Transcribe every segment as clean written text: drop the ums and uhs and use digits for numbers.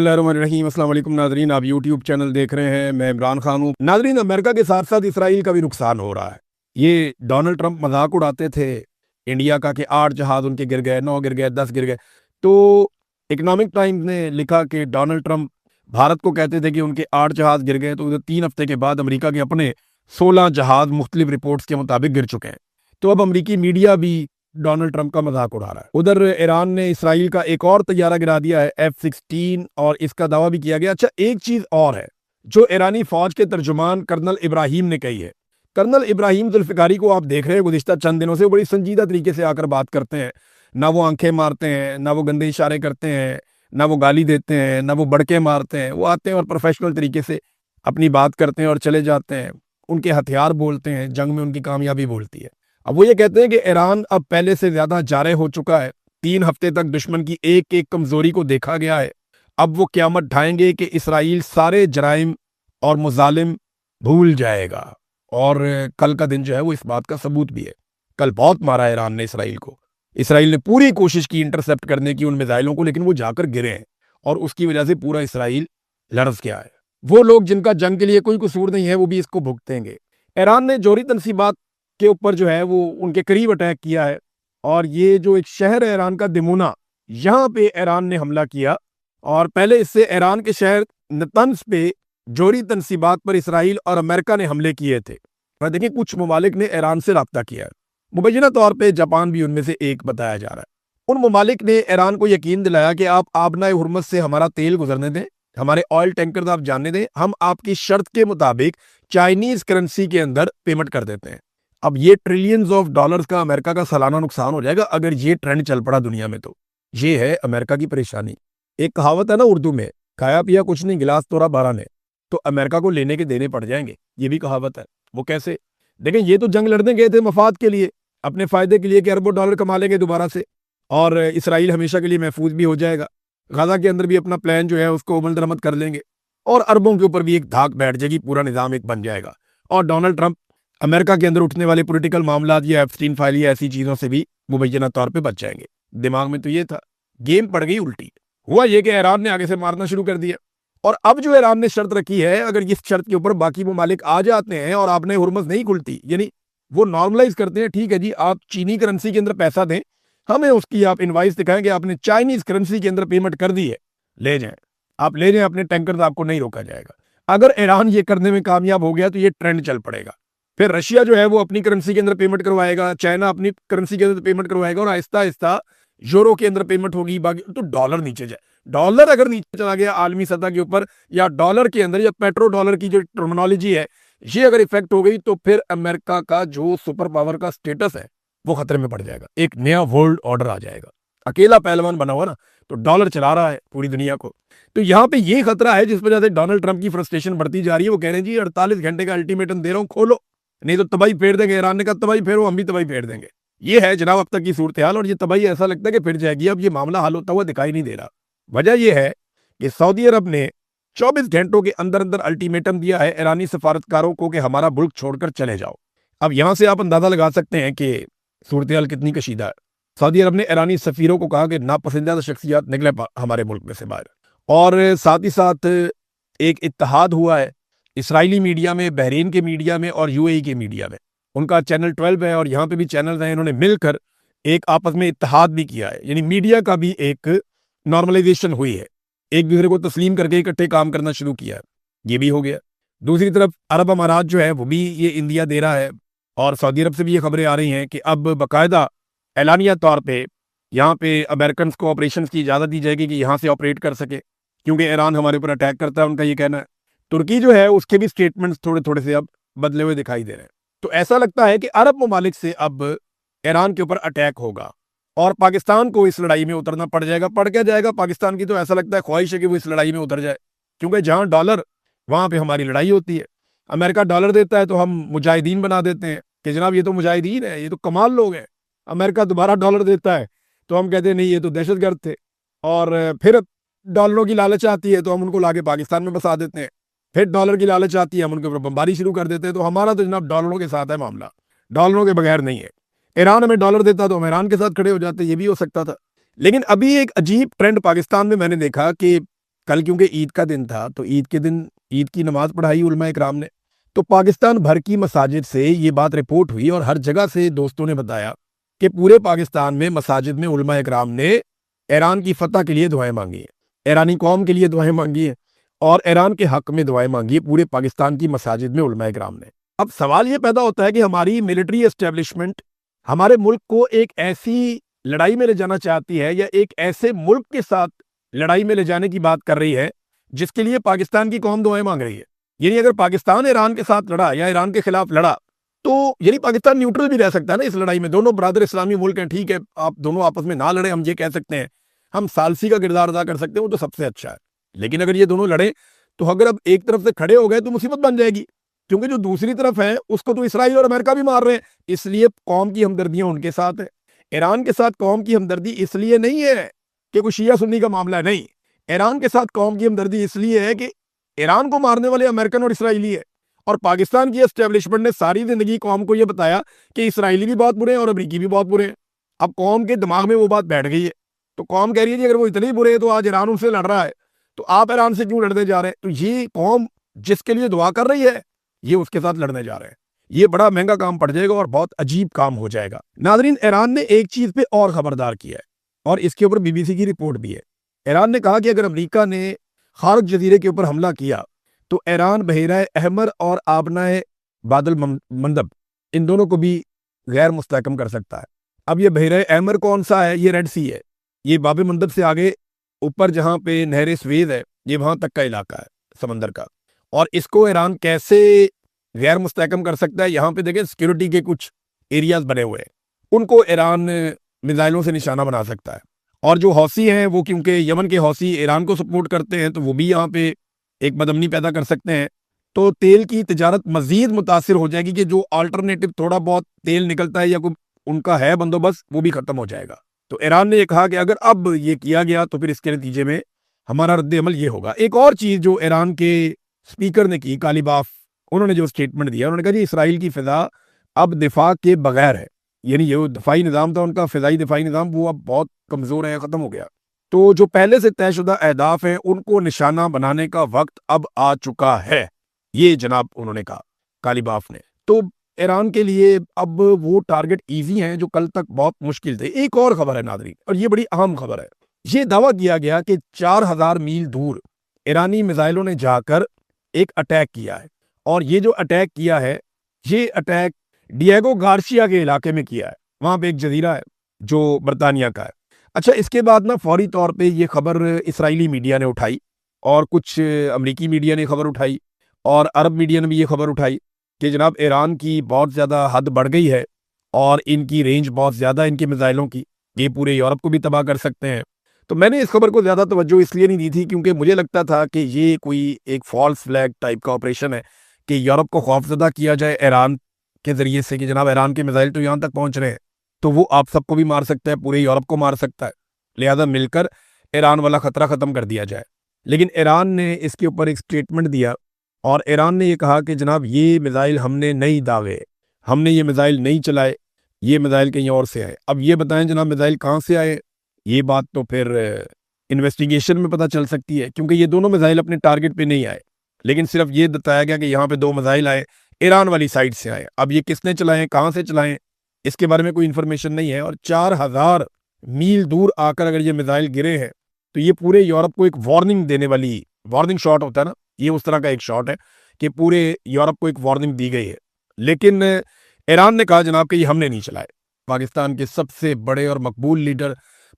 रहीम अस्सलाम वालेकुम नाजरीन, आप यूट्यूब चैनल देख रहे हैं। मैं इमरान खान हूँ। नाजरीन, अमेरिका के साथ साथ इसराइल का भी नुकसान हो रहा है। ये डोनाल्ड ट्रंप मजाक उड़ाते थे इंडिया का कि 8 जहाज उनके गिर गए, 9 गिर गए, 10 गिर गए। तो इकोनॉमिक टाइम्स ने लिखा कि डोनाल्ड ट्रंप भारत को कहते थे कि उनके 8 जहाज गिर गए, तो 3 हफ्ते के बाद अमेरिका के अपने 16 जहाज मुख्तलिफ रिपोर्ट्स के मुताबिक गिर चुके हैं। तो अब अमेरिकी मीडिया भी डोनाल्ड ट्रंप का मजाक उड़ा रहा है। उधर ईरान ने इसराइल का एक और तैयारा गिरा दिया है, F-16, और इसका दावा भी किया गया। अच्छा, एक चीज और है जो ईरानी फौज के तर्जुमान कर्नल इब्राहिम ने कही है। कर्नल इब्राहिम जुल्फिकारी को आप देख रहे हैं, गुज़िश्ता चंद दिनों से बड़ी संजीदा तरीके से आकर बात करते हैं। ना वो आंखें मारते हैं, ना वो गंदे इशारे करते हैं, ना वो गाली देते हैं, ना वो बड़के मारते हैं। वो आते हैं और प्रोफेशनल तरीके से अपनी बात करते हैं और चले जाते हैं। उनके हथियार बोलते हैं, जंग में उनकी कामयाबी बोलती है। अब वो ये कहते हैं कि ईरान अब पहले से ज्यादा जारे हो चुका है। 3 हफ्ते तक दुश्मन की एक एक कमजोरी को देखा गया है। अब वो क़यामत ढाएंगे कि इसराइल सारे जराइम और मुजालिम भूल जाएगा। और कल का दिन जो है वो इस बात का सबूत भी है। कल बहुत मारा ईरान ने इसराइल को। इसराइल ने पूरी कोशिश की इंटरसेप्ट करने की उन मिसाइलों को, लेकिन वो जाकर गिरे हैं और उसकी वजह से पूरा इसराइल लरस गया है। वो लोग जिनका जंग के लिए कोई कसूर नहीं है वो भी इसको भुगतेंगे। ईरान ने जोहरी तनसीबात के ऊपर जो है वो उनके करीब अटैक किया है, और ये जो एक शहर है ईरान का दिमुना, यहाँ पे ईरान ने हमला किया। और पहले इससे ईरान के शहर नतंस पे जोहरी तनसीबात पर इसराइल और अमेरिका ने हमले किए थे। और देखिए, कुछ ममालिक ने ईरान से रब्ता किया है। मुबैना तौर पे जापान भी उनमें से एक बताया जा रहा है। उन ममालिक ने ईरान को यकीन दिलाया कि आप आबनाए हुर्मत से हमारा तेल गुजरने दें, हमारे ऑयल टैंकर आप जानने दें, हम आपकी शर्त के मुताबिक चाइनीज करेंसी के अंदर पेमेंट कर देते हैं। अब ये ट्रिलियंस ऑफ डॉलर्स का अमेरिका का सालाना नुकसान हो जाएगा अगर ये ट्रेंड चल पड़ा दुनिया में। तो ये है अमेरिका की परेशानी। एक कहावत है ना उर्दू में, खाया पिया कुछ नहीं, गिलास तोड़ा 12 ने। तो अमेरिका को लेने के देने पड़ जाएंगे, ये भी कहावत है। वो कैसे? देखें, ये तो जंग लड़ने गए थे मफाद के लिए, अपने फायदे के लिए कि अरबों डॉलर कमा लेंगे दोबारा से, और इसराइल हमेशा के लिए महफूज भी हो जाएगा। गाजा के अंदर भी अपना प्लान जो है उसको अमल दरामद कर लेंगे, और अरबों के ऊपर भी एक धाक बैठ जाएगी, पूरा निजाम एक बन जाएगा। और डोनाल्ड ट्रंप अमेरिका के अंदर उठने वाले पॉलिटिकल मामला या एप्स्टीन फाइल या ऐसी चीजों से भी मुबैना तौर पे बच जाएंगे। दिमाग में तो ये था, गेम पड़ गई उल्टी। हुआ ये कि ईरान ने आगे से मारना शुरू कर दिया। और अब जो ईरान ने शर्त रखी है, अगर इस शर्त के ऊपर बाकी ममालिक आ जाते हैं और आपने हुर्मस नहीं खुलती, यानी वो नॉर्मलाइज करते हैं, ठीक है जी, आप चीनी करेंसी के अंदर पैसा दें, हमें उसकी आप इनवाइस दिखाएं कि आपने चाइनीज करेंसी के अंदर पेमेंट कर दी है, ले जाएं, आप ले जाएं अपने टैंकर, आपको नहीं रोका जाएगा। अगर ईरान ये करने में कामयाब हो गया तो ये ट्रेंड चल पड़ेगा। फिर रशिया जो है वो अपनी करेंसी के अंदर पेमेंट करवाएगा, चाइना अपनी करेंसी के अंदर पेमेंट करवाएगा, और आहिस्ता आहिस्ता यूरो के अंदर पेमेंट होगी, बाकी तो डॉलर नीचे जाए। डॉलर अगर नीचे चला गया आलमी सतह के ऊपर, या डॉलर के अंदर, या पेट्रो डॉलर की जो टर्मिनोलॉजी है ये अगर इफेक्ट हो गई, तो फिर अमेरिका का जो सुपर पावर का स्टेटस है वो खतरे में पड़ जाएगा। एक नया वर्ल्ड ऑर्डर आ जाएगा। अकेला पहलवान बना हुआ ना, तो डॉलर चला रहा है पूरी दुनिया को। तो यहाँ पे ये खतरा है जिस वजह से डोनाल्ड ट्रंप की फ्रस्ट्रेशन बढ़ती जा रही है। वो कह रहे हैं जी 48 घंटे का अल्टीमेटम दे रहा हूँ, खोलो, नहीं तो तबाही फेर देंगे। ईरान ने कहा तबाही फेरो, हम भी तबाही फेर देंगे। ये है जनाब अब तक की सूरत हाल, और ये तबाही ऐसा लगता है कि फिर जाएगी। अब ये मामला हल होता हुआ दिखाई नहीं दे रहा। वजह यह है कि सऊदी अरब ने 24 घंटों के अंदर अंदर अल्टीमेटम दिया है ईरानी सफारतकारों को कि हमारा मुल्क छोड़कर चले जाओ। अब यहां से आप अंदाजा लगा सकते हैं कि सूरत हाल कितनी कशीदा है। सऊदी अरब ने ईरानी सफीरों को कहा कि नापसंदीदा शख्सियात निकले हमारे मुल्क में से बाहर। और साथ ही साथ एक इत्तेहाद हुआ है इसराइली मीडिया में, बहरीन के मीडिया में और यूएई के मीडिया में। उनका चैनल 12 है और यहाँ पे भी चैनल हैं। इन्होंने मिलकर एक आपस में इत्तेहाद भी किया है, यानी मीडिया का भी एक नॉर्मलाइजेशन हुई है, एक दूसरे को तस्लीम करके इकट्ठे काम करना शुरू किया है। ये भी हो गया। दूसरी तरफ अरब अमारात जो है वो भी ये इंदिया दे रहा है, और सऊदी अरब से भी ये खबरें आ रही हैं कि अब बाकायदा एलानिया तौर पे यहाँ पे अमेरिकन को ऑपरेशन की इजाज़त दी जाएगी कि यहाँ से ऑपरेट कर सके, क्योंकि ईरान हमारे ऊपर अटैक करता है, उनका ये कहना है। तुर्की जो है उसके भी स्टेटमेंट्स थोड़े थोड़े से अब बदले हुए दिखाई दे रहे हैं। तो ऐसा लगता है कि अरब ममालिक से अब ईरान के ऊपर अटैक होगा, और पाकिस्तान को इस लड़ाई में उतरना पड़ जाएगा। पड़ क्या जाएगा पाकिस्तान की, तो ऐसा लगता है ख्वाहिश है कि वो इस लड़ाई में उतर जाए, क्योंकि जहां डॉलर वहां पे हमारी लड़ाई होती है। अमेरिका डॉलर देता है तो हम मुजाहिदीन बना देते हैं कि जनाब ये तो मुजाहिदीन है, ये तो कमाल लोग हैं। अमेरिका दोबारा डॉलर देता है तो हम कहते हैं नहीं ये तो दहशतगर्द थे, और फिर डॉलरों की लालच आती है तो हम उनको लाके पाकिस्तान में बसा देते हैं। फिर डॉलर की लालच आती है, हम उनके ऊपर बमबारी शुरू कर देते हैं। तो हमारा तो जनाब डॉलरों के साथ है मामला, डॉलरों के बगैर नहीं है। ईरान हमें डॉलर देता तो हम ईरान के साथ खड़े हो जाते, ये भी हो सकता था। लेकिन अभी एक अजीब ट्रेंड पाकिस्तान में मैंने देखा कि کل کیونکہ عید کا دن تھا تو عید کے دن عید کی نماز پڑھائی علماء اکرام نے، تو پاکستان بھر کی مساجد سے یہ بات رپورٹ ہوئی اور ہر جگہ سے دوستوں نے بتایا کہ پورے پاکستان میں مساجد میں علماء اکرام نے ایران کی فتح کے لیے دعائیں مانگی ہیں، ایرانی قوم کے لیے دعائیں مانگی ہیں اور ایران کے حق میں دعائیں مانگی ہیں پورے پاکستان کی مساجد میں علماء اکرام نے۔ اب سوال یہ پیدا ہوتا ہے کہ ہماری ملٹری اسٹیبلشمنٹ ہمارے ملک کو ایک ایسی لڑائی میں لے جانا چاہتی ہے یا ایک ایسے ملک کے ساتھ لڑائی میں لے جانے کی بات کر رہی ہے جس کے لیے پاکستان کی قوم دعائیں مانگ رہی ہے۔ یعنی اگر پاکستان ایران کے ساتھ لڑا یا ایران کے خلاف لڑا تو یعنی پاکستان نیوٹرل بھی رہ سکتا ہے نا اس لڑائی میں، دونوں برادر اسلامی ملک ہیں، ٹھیک ہے آپ دونوں آپس میں نہ لڑیں، ہم یہ کہہ سکتے ہیں، ہم ثالثی کا کردار ادا کر سکتے ہیں، وہ تو سب سے اچھا ہے۔ لیکن اگر یہ دونوں لڑیں تو اگر اب ایک طرف سے کھڑے ہو گئے تو مصیبت بن جائے گی، کیونکہ جو دوسری طرف ہے اس کو تو اسرائیل اور امریکہ بھی مار رہے ہیں، اس لیے قوم کی ہمدردیاں ان کے ساتھ ہے۔ ایران کے ساتھ قوم کی ہمدردی اس لیے نہیں ہے کہ کوئی شیعہ سنی کا معاملہ ہے، نہیں، ایران کے ساتھ قوم کی ہمدردی اس لیے ہے کہ ایران کو مارنے والے امریکن اور اسرائیلی ہے، اور پاکستان کی اسٹیبلشمنٹ نے ساری زندگی قوم کو یہ بتایا کہ اسرائیلی بھی بہت برے ہیں اور امریکی بھی بہت برے ہیں۔ اب قوم کے دماغ میں وہ بات بیٹھ گئی ہے تو قوم کہہ رہی ہے جی اگر وہ اتنے ہی برے ہیں تو آج ایران ان سے لڑ رہا ہے تو آپ ایران سے کیوں لڑنے جا رہے ہیں؟ تو یہ قوم جس کے لیے دعا کر رہی ہے یہ اس کے ساتھ لڑنے جا رہے ہیں، یہ بڑا مہنگا کام پڑ جائے گا اور بہت عجیب کام ہو جائے گا۔ ناظرین، ایران نے ایک چیز پہ اور خبردار کیا ہے اور اس کے اوپر بی بی سی کی رپورٹ بھی ہے۔ ایران نے کہا کہ اگر امریکہ نے خارق جزیرے کے اوپر حملہ کیا تو ایران بحیرہ احمر اور آبنائے باب المندب ان دونوں کو بھی غیر مستحکم کر سکتا ہے۔ اب یہ بحیرہ احمر کون سا ہے؟ یہ ریڈ سی ہے، یہ باب المندب سے آگے اوپر جہاں پہ نہر سویز ہے یہ وہاں تک کا علاقہ ہے سمندر کا، اور اس کو ایران کیسے غیر مستحکم کر سکتا ہے؟ یہاں پہ دیکھیں سیکیورٹی کے کچھ ایریاز بنے ہوئے ہیں، ان کو ایران میزائلوں سے نشانہ بنا سکتا ہے، اور جو حوثی ہیں وہ کیونکہ یمن کے حوثی ایران کو سپورٹ کرتے ہیں تو وہ بھی یہاں پہ ایک بدامنی پیدا کر سکتے ہیں، تو تیل کی تجارت مزید متاثر ہو جائے گی کہ جو آلٹرنیٹو تھوڑا بہت تیل نکلتا ہے یا کوئی ان کا ہے بندوبست وہ بھی ختم ہو جائے گا۔ تو ایران نے یہ کہا کہ اگر اب یہ کیا گیا تو پھر اس کے نتیجے میں ہمارا رد عمل یہ ہوگا۔ ایک اور چیز جو ایران کے سپیکر نے کی، کالیباف، انہوں نے جو سٹیٹمنٹ دیا، انہوں نے کہا جی اسرائیل کی فضا اب دفاع کے بغیر ہے، یعنی یہ دفاعی نظام تھا ان کا، فضائی دفاعی نظام، وہ اب بہت کمزور ہے، ختم ہو گیا، تو جو پہلے سے طے شدہ اہداف ہیں ان کو نشانہ بنانے کا وقت اب آ چکا ہے، یہ جناب انہوں نے کہا کالیباف نے۔ تو ایران کے لیے اب وہ ٹارگٹ ایزی ہیں جو کل تک بہت مشکل تھے۔ ایک اور خبر ہے ناظرین، اور یہ بڑی اہم خبر ہے، یہ دعویٰ کیا گیا کہ 4000 میل دور ایرانی میزائلوں نے جا کر ایک اٹیک کیا ہے، اور یہ جو اٹیک کیا ہے یہ اٹیک ڈیگو گارشیا کے علاقے میں کیا ہے، وہاں پہ ایک جزیرہ ہے جو برطانیہ کا ہے۔ اچھا، اس کے بعد نا فوری طور پہ یہ خبر اسرائیلی میڈیا نے اٹھائی اور کچھ امریکی میڈیا نے خبر اٹھائی اور عرب میڈیا نے بھی یہ خبر اٹھائی کہ جناب ایران کی بہت زیادہ حد بڑھ گئی ہے اور ان کی رینج بہت زیادہ ان کے میزائلوں کی، یہ پورے یورپ کو بھی تباہ کر سکتے ہیں۔ تو میں نے اس خبر کو زیادہ توجہ اس لیے نہیں دی تھی کیونکہ مجھے لگتا تھا کہ یہ کوئی ایک فالس فلیگ ٹائپ کا آپریشن ہے کہ یورپ کو خوفزدہ کیا جائے ایران کے ذریعے سے کہ جناب ایران کے میزائل تو یہاں تک پہنچ رہے ہیں تو وہ آپ سب کو بھی مار سکتا ہے، پورے یورپ کو مار سکتا ہے، لہذا مل کر ایران والا خطرہ ختم کر دیا جائے۔ لیکن ایران نے اس کے اوپر ایک سٹیٹمنٹ دیا اور ایران نے یہ کہا کہ جناب یہ میزائل ہم نے نہیں داغے، ہم نے یہ میزائل نہیں چلائے، یہ میزائل کہیں اور سے آئے۔ اب یہ بتائیں جناب میزائل کہاں سے آئے؟ یہ بات تو پھر انویسٹیگیشن میں پتہ چل سکتی ہے، کیونکہ یہ دونوں میزائل اپنے ٹارگٹ پہ نہیں آئے، لیکن صرف یہ بتایا گیا کہ یہاں پہ 2 میزائل آئے، ایران والی سائڈ سے آئے۔ اب یہ کس نے چلائے، کہاں سے چلائیں، اس کے بارے میں کوئی انفارمیشن نہیں ہے، اور 4000 میل دور آ کر اگر یہ میزائل گرے ہیں تو یہ پورے یورپ کو ایک وارننگ دینے والی، وارننگ شاٹ ہوتا ہے نا، یہ اس طرح کا ایک شاٹ ہے کہ پورے یورپ کو ایک وارننگ دی گئی ہے۔ لیکن ایران نے کہا جناب کہ یہ ہم نے نہیں چلائے۔ پاکستان کے سب سے بڑے اور مقبول لیڈر،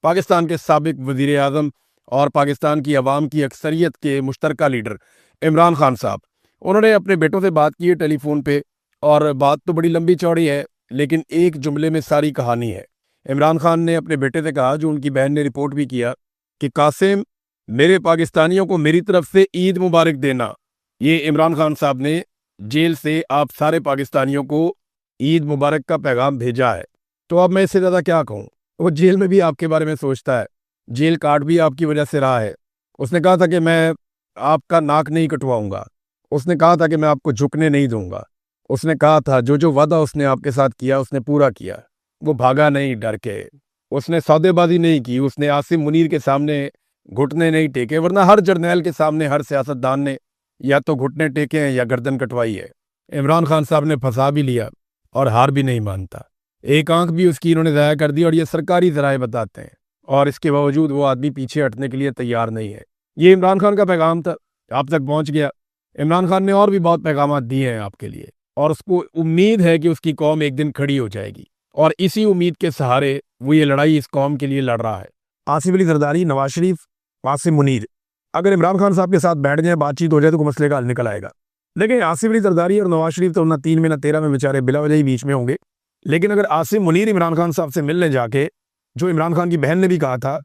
پاکستان کے سابق وزیر اعظم اور پاکستان کی عوام کی اکثریت کے مشترکہ لیڈر عمران خان صاحب، انہوں نے اپنے بیٹوں سے بات کی ہے ٹیلی فون پہ، اور بات تو بڑی لمبی چوڑی ہے لیکن ایک جملے میں ساری کہانی ہے۔ عمران خان نے اپنے بیٹے سے کہا، جو ان کی بہن نے رپورٹ بھی کیا، کہ قاسم میرے پاکستانیوں کو میری طرف سے عید مبارک دینا۔ یہ عمران خان صاحب نے جیل سے آپ سارے پاکستانیوں کو عید مبارک کا پیغام بھیجا ہے۔ تو اب میں اس سے زیادہ کیا کہوں، وہ جیل میں بھی آپ کے بارے میں سوچتا ہے، جیل کاٹ بھی آپ کی وجہ سے رہا ہے۔ اس نے کہا تھا کہ میں آپ کا ناک نہیں کٹواؤں گا، اس نے کہا تھا کہ میں آپ کو جھکنے نہیں دوں گا، اس نے کہا تھا جو وعدہ اس نے آپ کے ساتھ کیا اس نے پورا کیا، وہ بھاگا نہیں ڈر کے، اس نے سودے بازی نہیں کی، اس نے عاصم منیر کے سامنے घुटने नहीं टेके, वरना हर जर्नैल के सामने हर सियासतदान ने या तो घुटने टेके हैं या गर्दन कटवाई है। इमरान खान साहब ने फंसा भी लिया और हार भी नहीं मानता। एक आंख भी उसकी इन्होंने ज़ाया कर दी और ये सरकारी ज़राए बताते हैं, और इसके बावजूद वो आदमी पीछे हटने के लिए तैयार नहीं है। ये इमरान खान का पैगाम था, आप तक पहुंच गया। इमरान खान ने और भी बहुत पैगाम दिए हैं आपके लिए, और उसको उम्मीद है कि उसकी कौम एक दिन खड़ी हो जाएगी, और इसी उम्मीद के सहारे वो ये लड़ाई इस कौम के लिए लड़ रहा है। आसिफ अली जरदारी, नवाज शरीफ, आसिम मुनीर अगर इमरान खान साहब के साथ बैठ जाए, बातचीत हो जाए, तो मसले का हल निकल आएगा। लेकिन आसिफ अली जरदारी और नवाज शरीफ तो ना 3 में ना 13 में बेचारे बिला वजह ही बीच में होंगे। लेकिन अगर आसिम मुनीर इमरान खान साहब से मिलने जाके, जो इमरान खान की बहन ने भी कहा था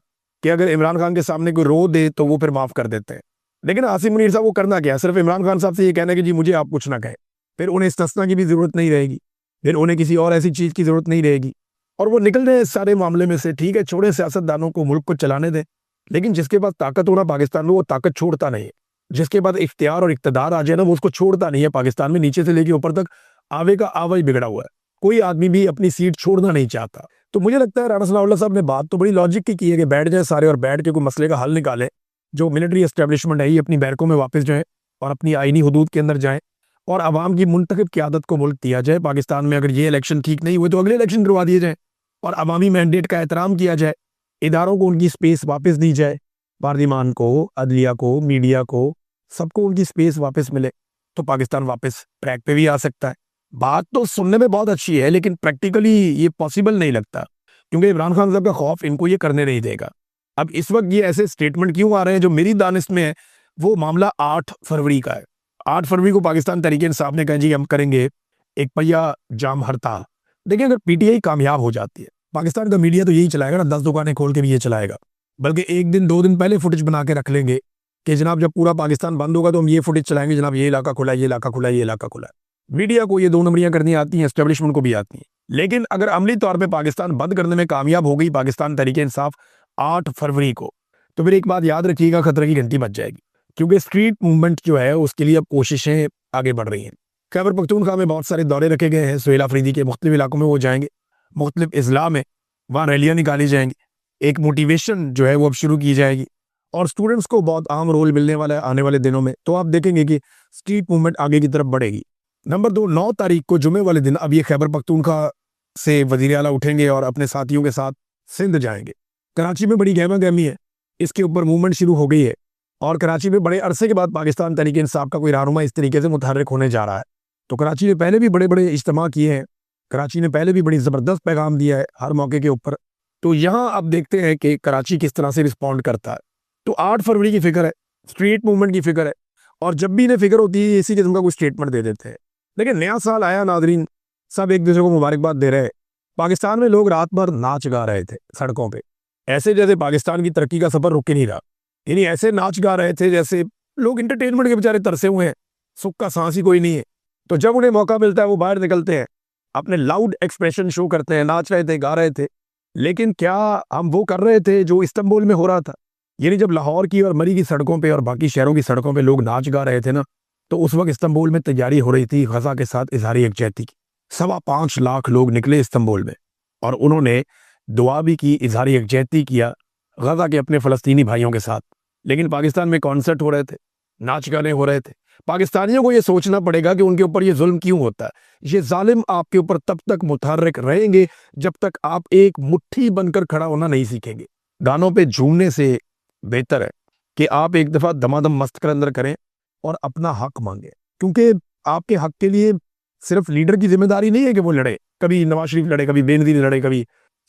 कि अगर इमरान खान के सामने कोई रो दे तो वो फिर माफ़ कर देते हैं, लेकिन आसिम मुनीर साहब वो करना क्या है, सिर्फ इमरान खान साहब से ये कहना है कि जी मुझे आप कुछ ना कहें। फिर उन्हें इस्तिस्ना की भी ज़रूरत नहीं रहेगी, फिर उन्हें किसी और ऐसी चीज़ की ज़रूरत नहीं रहेगी, और वो निकल जाए इस सारे मामले में से। ठीक है, छोड़े सियासतदानों को, मुल्क को चलाने दें, लेकिन जिसके पास ताकत हो ना पाकिस्तान में, वो ताकत छोड़ता नहीं है। जिसके पास इख्तियार और इक़्तिदार आ जाए ना, वो उसको छोड़ता नहीं है। पाकिस्तान में नीचे से लेके ऊपर तक आवे का आवा ही बिगड़ा हुआ है, कोई आदमी भी अपनी सीट छोड़ना नहीं चाहता। तो मुझे लगता है राणा सनाउल्लाह साहब ने बात तो बड़ी लॉजिक की है कि बैठ जाए सारे और बैठ के कोई मसले का हल निकाले। जो मिलिट्री एस्टेब्लिशमेंट है ये अपनी बैरकों में वापस जाए और अपनी आईनी हदूद के अंदर जाए, और आवाम की मुंतखब क़यादत को मुल्क दिया जाए। पाकिस्तान में अगर ये इलेक्शन ठीक नहीं हुए तो अगले इलेक्शन करवा दिए जाए, और अवामी मैंडेट का एहतराम किया जाए। इदारों को उनकी स्पेस वापस दी जाए, पार्लिमान को, अदलिया को, मीडिया को, सबको उनकी स्पेस वापस मिले, तो पाकिस्तान वापस ट्रैक पे भी आ सकता है। बात तो सुनने में बहुत अच्छी है, लेकिन प्रैक्टिकली ये पॉसिबल नहीं लगता, क्योंकि इमरान खान साहब का खौफ इनको ये करने नहीं देगा। अब इस वक्त ये ऐसे स्टेटमेंट क्यों आ रहे हैं, जो मेरी दानिश में है वो मामला 8 फरवरी का है। 8 फरवरी को पाकिस्तान तहरीक इंसाफ ने कहा जी हम करेंगे एक पहिया जाम हड़ताल। देखिए, अगर पीटीआई कामयाब हो जाती है, पाकिस्तान का मीडिया तो यही चलाएगा ना, 10 दुकानें खोल के भी ये चलाएगा, बल्कि 1 दिन 2 दिन पहले फुटेज बना के रख लेंगे कि जनाब जब पूरा पाकिस्तान बंद होगा तो हम ये फुटेज चलाएंगे, जनाब ये इलाका खुला है, ये इलाका खुला है, ये इलाका खुला है। मीडिया को ये 2 नंबरियां करनी आती हैं, एस्टेब्लिशमेंट को भी आती हैं। लेकिन अगर अमली तौर पे पाकिस्तान बंद करने में कामयाब हो गई पाकिस्तान तहरीक इंसाफ 8 फरवरी को, तो फिर एक बात याद रखिएगा, खतरे की घंटी बज जाएगी, क्योंकि स्ट्रीट मूवमेंट जो है उसके लिए अब कोशिशें आगे बढ़ रही हैं। खैबर पख्तूनख्वा में बहुत सारे दौरे रखे गए हैं, सुहेल अफरीदी के मुख्तलिफ इलाकों में वो जाएंगे, मुख्तलिफ अजला में वहाँ रैलियाँ निकाली जाएंगी, एक मोटिवेशन जो है वो अब शुरू की जाएगी, और स्टूडेंट्स को बहुत अहम रोल मिलने वाला है आने वाले दिनों में। तो आप देखेंगे कि स्ट्रीट मूवमेंट आगे की तरफ बढ़ेगी। नंबर 2, 9 तारीख को जुमे वाले दिन अब ये खैबर पख्तूनख्वा से वज़ीर आला उठेंगे और अपने साथियों के साथ सिंध जाएंगे। कराची में बड़ी गहमा गहमी है, इसके ऊपर मूवमेंट शुरू हो गई है, और कराची में बड़े अरसे के बाद पाकिस्तान तहरीक इंसाफ का कोई रहनुमा इस तरीके से मुतहर्रिक होने जा रहा है। तो कराची ने पहले भी बड़े बड़े इज्तिमा किए हैं, कराची ने पहले भी बड़ी ज़बरदस्त पैगाम दिया है हर मौके के ऊपर। तो यहाँ अब देखते हैं कि कराची किस तरह से रिस्पॉन्ड करता है। तो 8 फरवरी की फिक्र है, स्ट्रीट मूवमेंट की फिक्र है, और जब भी इन्हें फिक्र होती है इसी किस्म का कोई स्टेटमेंट दे देते हैं। लेकिन नया साल आया नादरीन, सब एक दूसरे को मुबारकबाद दे रहे हैं। पाकिस्तान में लोग रात भर नाच गा रहे थे सड़कों पे, ऐसे जैसे पाकिस्तान की तरक्की का सफर रुक ही नहीं रहा। यानी ऐसे नाच गा रहे थे जैसे लोग इंटरटेनमेंट के बेचारे तरसे हुए हैं, सुख का सांस ही कोई नहीं है। तो जब उन्हें मौका मिलता है वो बाहर निकलते हैं, अपने लाउड एक्सप्रेशन शो करते हैं, नाच रहे थे, गा रहे थे। लेकिन क्या हम वो कर रहे थे जो इस्तांबुल में हो रहा था? यानी जब लाहौर की और मरी की सड़कों पे और बाकी शहरों की सड़कों पे लोग नाच गा रहे थे ना, तो उस वक्त इस्तांबुल में तैयारी हो रही थी गजा के साथ इजहार यकजहती की। 5.25 लाख लोग निकले इस्तांबुल में, और उन्होंने दुआ भी की, इजहार यकजहती किया गजा के अपने फ़लस्तीनी भाइयों के साथ। लेकिन पाकिस्तान में कॉन्सर्ट हो रहे थे, नाच गाने हो रहे थे। पाकिस्तानियों को ये सोचना पड़ेगा कि उनके ऊपर ये जुल्म क्यों होता है। ये जालिम आपके ऊपर तब तक मुतहर्रिक रहेंगे जब तक आप एक मुट्ठी बनकर खड़ा होना नहीं सीखेंगे। गानों पे झूमने से बेहतर है कि आप एक दफ़ा दमादम मस्त कर अंदर करें और अपना हक मांगे, क्योंकि आपके हक के लिए सिर्फ लीडर की जिम्मेदारी नहीं है कि वो लड़े। कभी नवाज शरीफ लड़े, कभी बेनज़ीर लड़े, कभी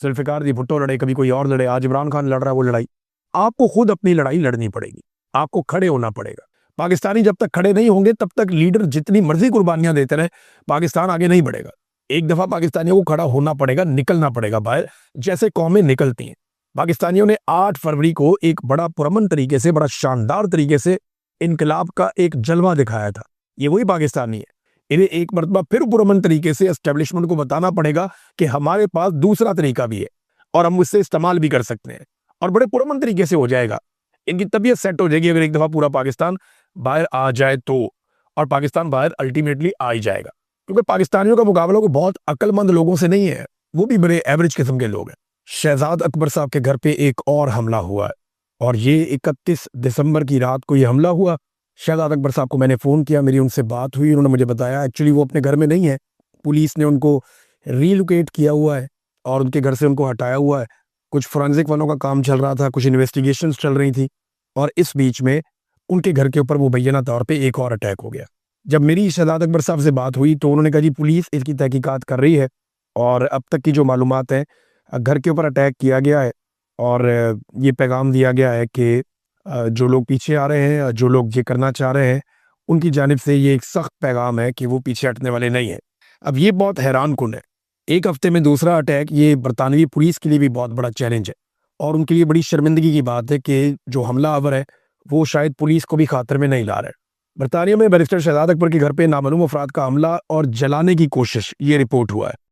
जुल्फ़िकार दी भुट्टो लड़े, कभी कोई और लड़े, आज इमरान खान लड़ रहा है वो लड़ाई। आपको खुद अपनी लड़ाई लड़नी पड़ेगी, आपको खड़े होना पड़ेगा। पाकिस्तानी जब तक खड़े नहीं होंगे तब तक लीडर जितनी मर्जी कुर्बानियां देते रहे, पाकिस्तान आगे नहीं बढ़ेगा। एक दफ़ा पाकिस्तानियों को खड़ा होना पड़ेगा, निकलना पड़ेगा बाहर, जैसे कौमें निकलती हैं। पाकिस्तानियों ने 8 फरवरी को एक बड़ा पुरअमन तरीके से, बड़ा शानदार तरीके से इनकलाब का एक जलवा दिखाया था। ये वही पाकिस्तानी है। इन्हें एक मरतबा फिर पुरअमन तरीके से एस्टेब्लिशमेंट को बताना पड़ेगा कि हमारे पास दूसरा तरीका भी है और हम उससे इस्तेमाल भी कर सकते हैं, और बड़े पुरअमन तरीके से हो जाएगा। इनकी तबीयत सेट हो जाएगी अगर एक दफ़ा पूरा पाकिस्तान बाहर आ जाए तो, और पाकिस्तान बाहर अल्टीमेटली आ ही जाएगा, क्योंकि पाकिस्तानियों का मुकाबला को बहुत अक्लमंद लोगों से नहीं है, वो भी बड़े एवरेज किस्म के लोग हैं। शहजाद अकबर साहब के घर पे एक और हमला हुआ है, اور یہ 31 دسمبر کی رات کو یہ حملہ ہوا۔ شہزاد اکبر صاحب کو میں نے فون کیا، میری ان سے بات ہوئی، انہوں نے مجھے بتایا ایکچولی وہ اپنے گھر میں نہیں ہے، پولیس نے ان کو ریلوکیٹ کیا ہوا ہے اور ان کے گھر سے ان کو ہٹایا ہوا ہے۔ کچھ فورینزک والوں کا کام چل رہا تھا، کچھ انویسٹیگیشنز چل رہی تھیں، اور اس بیچ میں ان کے گھر کے اوپر مبینہ طور پہ ایک اور اٹیک ہو گیا۔ جب میری شہزاد اکبر صاحب سے بات ہوئی تو انہوں نے کہا جی پولیس اس کی تحقیقات کر رہی ہے، اور اب تک کی جو معلومات ہیں گھر کے اوپر اٹیک کیا گیا ہے، اور یہ پیغام دیا گیا ہے کہ جو لوگ پیچھے آ رہے ہیں، جو لوگ یہ کرنا چاہ رہے ہیں، ان کی جانب سے یہ ایک سخت پیغام ہے کہ وہ پیچھے ہٹنے والے نہیں ہیں۔ اب یہ بہت حیران کن ہے، ایک ہفتے میں دوسرا اٹیک، یہ برطانوی پولیس کے لیے بھی بہت بڑا چیلنج ہے، اور ان کے لیے بڑی شرمندگی کی بات ہے کہ جو حملہ آور ہے وہ شاید پولیس کو بھی خاطر میں نہیں لا رہے۔ برطانیہ میں بیرسٹر شہزاد اکبر کے گھر پہ نامعلوم افراد کا حملہ اور جلانے کی کوشش، یہ رپورٹ ہوا ہے۔